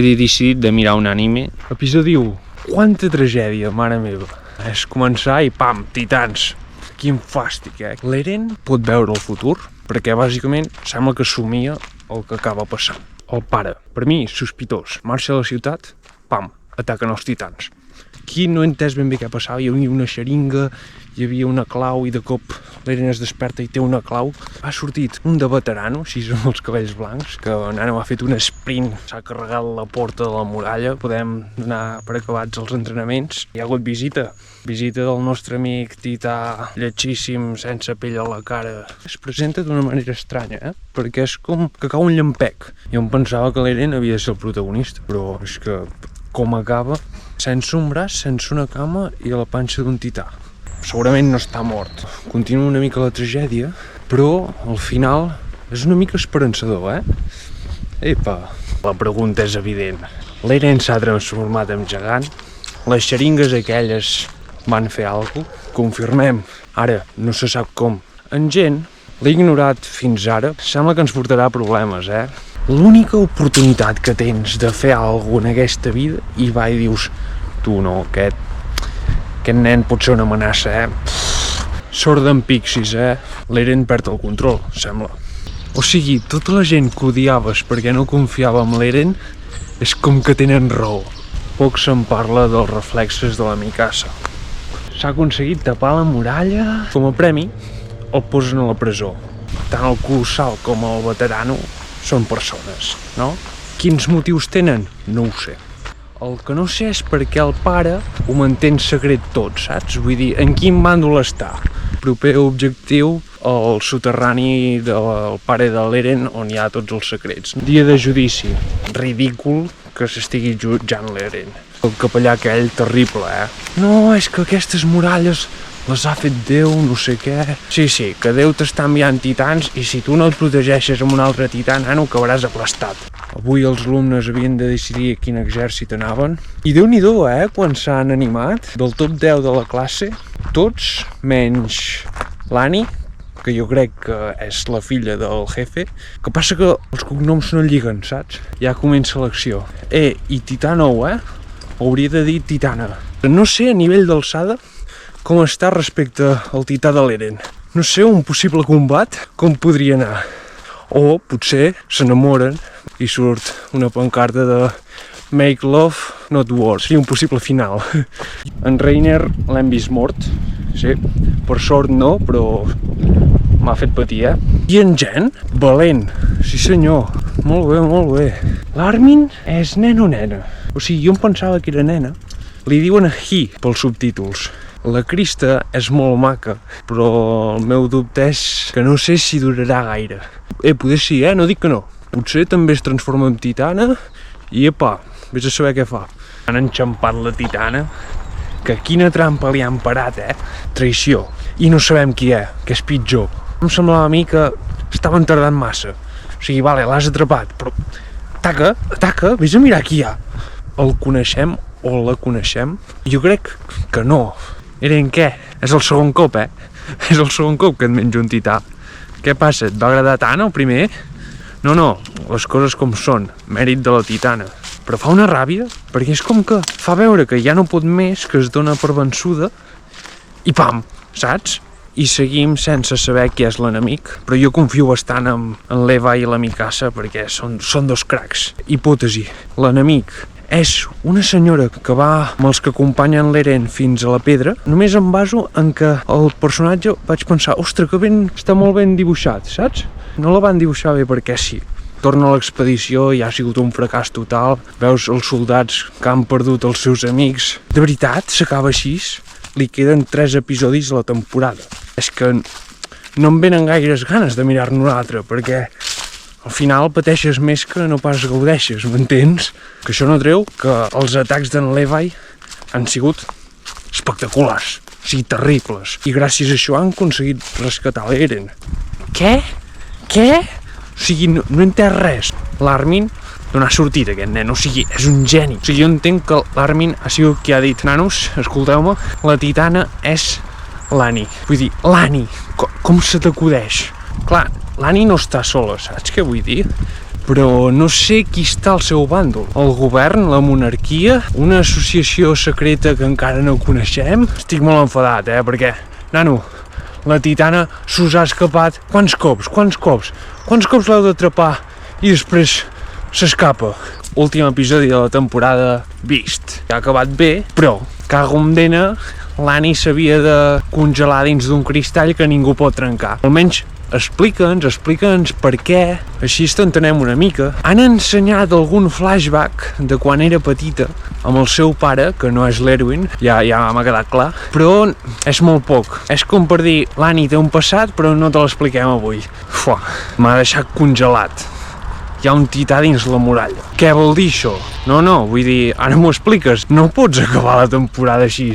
he decidit de mirar un anime. Episodi 1. Quanta tragèdia, mare meva. És començar i pam, titans. Quin fàstic, L'Eren pot veure el futur, perquè bàsicament sembla que somia el que acaba passant. El pare, per mi, sospitós, marxa a la ciutat, pam, ataquen els titans. Aquí no he entès ben bé què passava, hi havia una xeringa, hi havia una clau i de cop l'Eren es desperta i té una clau. Ha sortit un de veterano, així amb els cabells blancs, que nano ha fet un sprint, s'ha carregat la porta de la muralla, podem donar per acabats els entrenaments. Hi ha hagut visita del nostre amic tità lletgíssim, sense pell a la cara. Es presenta d'una manera estranya, perquè és com que cau un llampec. Jo em pensava que l'Eren havia de ser el protagonista, però és que com acaba, sense un braç, sense una cama i a la panxa d'un tità. Segurament no està mort. Continua una mica la tragèdia, però al final és una mica esperançador, Epa! La pregunta és evident. L'Eren s'ha transformat en gegant? Les xeringues aquelles van fer alguna cosa? Confirmem. Ara, no se sap com. En gent l'he ignorat fins ara. Sembla que ens portarà problemes, L'única oportunitat que tens de fer alguna cosa en aquesta vida i va i dius, tu no, aquest nen pot ser una amenaça, Sort d'en Pixies, L'Eren perd el control, sembla. O sigui, tota la gent que odiaves perquè no confiava en l'Eren és com que tenen raó. Poc se'n parla dels reflexes de la Mikasa. S'ha aconseguit tapar la muralla. Com a premi, el posen a la presó. Tant el colossal com el veterano són persones, no? Quins motius tenen? No ho sé. El que no sé és perquè el pare ho manté en secret tot, saps? Vull dir, en quin bàndol està? Proper objectiu, el soterrani del pare de l'Eren, on hi ha tots els secrets. Dia de judici. Ridícul que s'estigui jutjant l'Eren. El capellà aquell, terrible, No, és que aquestes muralles les ha fet Déu, no sé què. Sí, que Déu t'està enviant titans i si tu no et protegeixes amb un altre tità, nano, acabaràs aplastat. Avui els alumnes havien de decidir a quin exèrcit anaven. I Déu-n'hi-do, quan s'han animat. Del top 10 de la classe, tots, menys l'Annie, que jo crec que és la filla del jefe. Que passa que els cognoms no lliguen, saps? Ja comença l'acció. I tità nou, Hauria de dir titana. No sé, a nivell d'alçada, com està respecte al tità de l'Eren. No sé, un possible combat, com podria anar? O potser s'enamoren i surt una pancarta de Make Love, Not War. Seria un possible final. En Reiner l'hem vist mort, sí. Per sort no, però m'ha fet patir, I en Jen? Valent. Sí senyor. Molt bé. L'Armin és nen o nena? O sigui, jo em pensava que era nena. Li diuen he pels subtítols. La Krista és molt maca, però el meu dubte és que no sé si durarà gaire. Poder sí, no dic que no. Potser també es transforma en titana i vés a saber què fa. Han enxampat la titana, que quina trampa li han parat, Traïció. I no sabem qui és pitjor. Em semblava a mi que estaven tardant massa. O sigui, vale, l'has atrapat, però ataca, vés a mirar qui hi ha. El coneixem o la coneixem? Jo crec que no. Eren què? És el segon cop, És el segon cop que et menjo un tità. Què passa? Et va agradar tant el primer? No, les coses com són, mèrit de la titana. Però fa una ràbia, perquè és com que fa veure que ja no pot més, que es dona per vençuda, i pam, saps? I seguim sense saber qui és l'enemic, però jo confio bastant en l'Eva i la Mikasa, perquè són dos cracs. Hipòtesi, l'enemic és una senyora que va amb els que acompanyen l'Eren fins a la pedra. Només em baso en que el personatge vaig pensar, ostres, que està molt ben dibuixat, saps? No la van dibuixar bé perquè sí. Torna a l'expedició i ha sigut un fracàs total. Veus els soldats que han perdut els seus amics. De veritat, s'acaba així? Li queden 3 episodis a la temporada. És que no em venen gaires ganes de mirar-ne un altre, perquè al final pateixes més que no pas gaudeixes, m'entens? Que això no treu que els atacs d'en Levi han sigut espectaculars, o sigui, terribles. I gràcies a això han aconseguit rescatar l'Eren. Què? O sigui, no he entès res. L'Armin, d'on ha sortit aquest nen? O sigui, és un geni. O sigui, jo entenc que l'Armin ha sigut qui ha dit, nanos, escolteu-me, la titana és l'Annie. Vull dir, l'Annie, com se t'acudeix? Clar, l'Annie no està sola, saps què vull dir? però no sé qui està al seu bàndol. El govern, la monarquia, una associació secreta que encara no coneixem? Estic molt enfadat, perquè, nano, la Titana s'us ha escapat. Quants cops? Quants cops l'heu d'atrapar i després s'escapa? Últim episodi de la temporada vist. Ha acabat bé, però, cagondena, l'Annie s'havia de congelar dins d'un cristall que ningú pot trencar. Almenys explica'ns per què, així t'entenem una mica. Han ensenyat algun flashback de quan era petita amb el seu pare, que no és l'Erwin, ja m'ha quedat clar, però és molt poc. És com per dir, l'Annie té un passat però no te l'expliquem avui. M'ha deixat congelat. Hi ha un tità dins la muralla. Què vol dir això? No, vull dir, ara m'ho expliques. No pots acabar la temporada així.